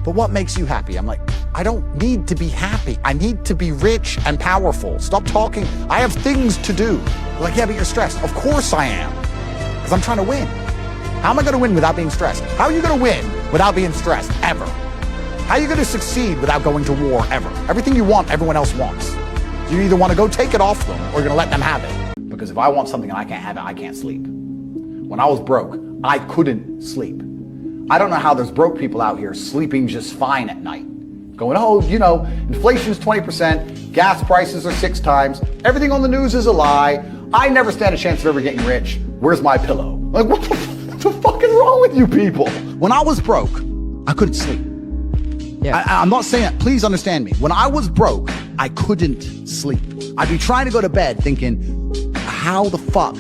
but what makes you happy? I'm like, I don't need to be happy. I need to be rich and powerful. Stop talking. I have things to do. They're like, yeah, but you're stressed. Of course I am, because I'm trying to win. How am I going to win without being stressed? How are you going to win without being stressed, ever? How are you going to succeed without going to war, ever? Everything you want, everyone else wants. You either want to go take it off them, or you're going to let them have it. Because if I want something and I can't have it, I can't sleep. When I was broke, I couldn't sleep. I don't know how there's broke people out here sleeping just fine at night. Going, oh, you know, inflation's 20%, gas prices are 6 times, everything on the news is a lie, I never stand a chance of ever getting rich, where's my pillow? Like, what the fuck is wrong with you people? When I was broke, I couldn't sleep. Yeah. I'm not saying that, please understand me. When I was broke, I couldn't sleep. I'd be trying to go to bed thinking, how the fuck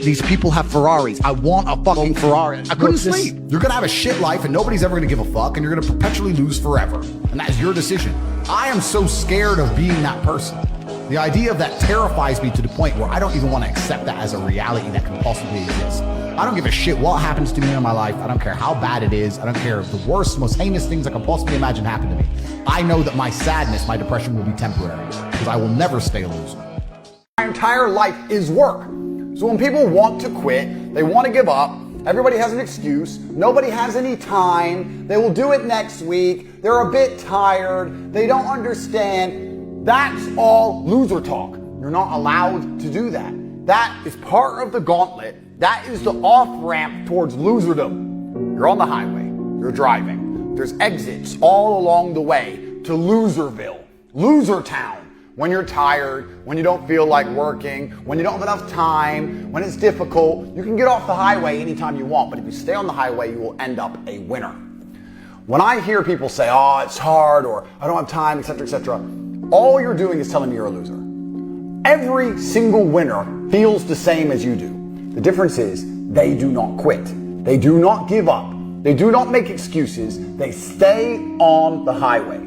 these people have Ferraris? I want a fucking Ferrari. I couldn't sleep. You're gonna have a shit life and nobody's ever gonna give a fuck and you're gonna perpetually lose forever. And that is your decision. I am so scared of being that person. The idea of that terrifies me to the point where I don't even want to accept that as a reality that can possibly exist. I don't give a shit what happens to me in my life. I don't care how bad it is. I don't care if the worst, most heinous things I can possibly imagine happen to me. I know that my sadness, my depression will be temporary because I will never stay a loser. My entire life is work. So when people want to quit, they want to give up, everybody has an excuse, nobody has any time, they will do it next week, they're a bit tired, they don't understand. That's all loser talk. You're not allowed to do that. That is part of the gauntlet. That is the off-ramp towards loserdom. You're on the highway, you're driving, there's exits all along the way to Loserville, Loser Town. When you're tired, when you don't feel like working, when you don't have enough time, when it's difficult, you can get off the highway anytime you want, but if you stay on the highway, you will end up a winner. When I hear people say, oh, it's hard, or I don't have time, etc., etc., all you're doing is telling me you're a loser. Every single winner feels the same as you do. The difference is they do not quit. They do not give up. They do not make excuses. They stay on the highway.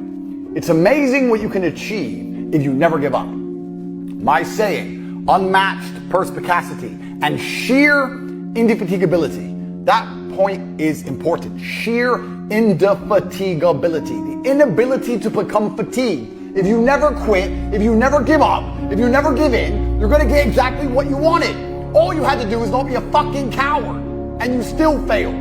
It's amazing what you can achieve if you never give up. My saying, unmatched perspicacity and sheer indefatigability. That point is important. Sheer indefatigability. The inability to become fatigued. If you never quit, if you never give up, if you never give in, you're gonna get exactly what you wanted. All you had to do is not be a fucking coward, and you still failed.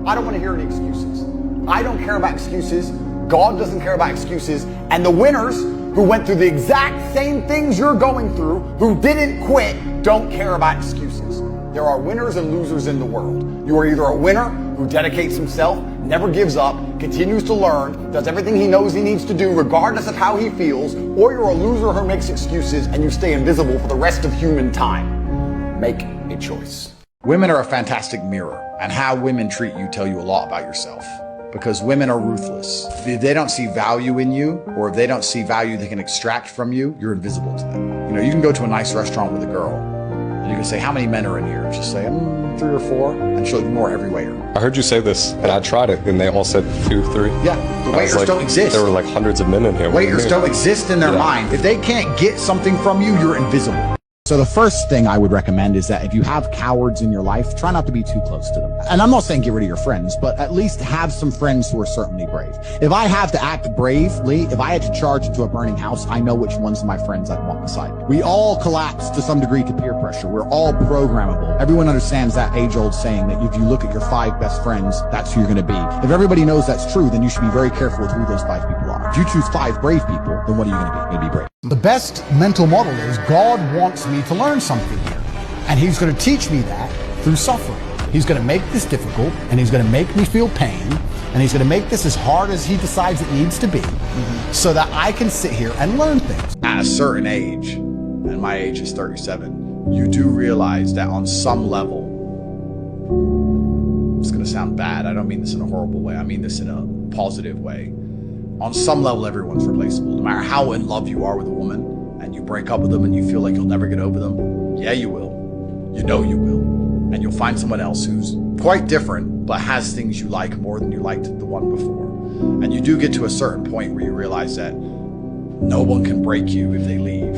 I don't want to hear any excuses. I don't care about excuses. God doesn't care about excuses. And the winners who went through the exact same things you're going through, who didn't quit, don't care about excuses. There are winners and losers in the world. You are either a winner who dedicates himself, never gives up, continues to learn, does everything he knows he needs to do regardless of how he feels, or you're a loser who makes excuses and you stay invisible for the rest of human time. Make a choice. Women are a fantastic mirror, and how women treat you tell you a lot about yourself. Because women are ruthless. If they don't see value in you, or if they don't see value they can extract from you, you're invisible to them. You know, you can go to a nice restaurant with a girl, and you can say, how many men are in here? She'll say, 3 or 4, and she'll ignore every waiter. I heard you say this, and I tried it, and they all said 2, 3. Yeah, the waiters don't exist. There were like hundreds of men in here. Waiters don't exist in their mind. If they can't get something from you, you're invisible. So the first thing I would recommend is that if you have cowards in your life, try not to be too close to them. And I'm not saying get rid of your friends, but at least have some friends who are certainly brave. If I have to act bravely, if I had to charge into a burning house, I know which ones of my friends I'd want beside me. We all collapse to some degree to peer pressure. We're all programmable. Everyone understands that age-old saying that if you look at your 5 best friends, that's who you're going to be. If everybody knows that's true, then you should be very careful with who those 5 people are. If you choose 5 brave people, then what are you going to be? You're going to be brave. The best mental model is God wants me to learn something here. And he's going to teach me that through suffering. He's going to make this difficult, and he's going to make me feel pain, and he's going to make this as hard as he decides it needs to be, so that I can sit here and learn things. At a certain age, and my age is 37, you do realize that on some level, it's going to sound bad. I don't mean this in a horrible way. I mean this in a positive way. On some level, everyone's replaceable. No matter how in love you are with a woman, and you break up with them and you feel like you'll never get over them, yeah, you will. You know you will. And you'll find someone else who's quite different, but has things you like more than you liked the one before. And you do get to a certain point where you realize that no one can break you if they leave.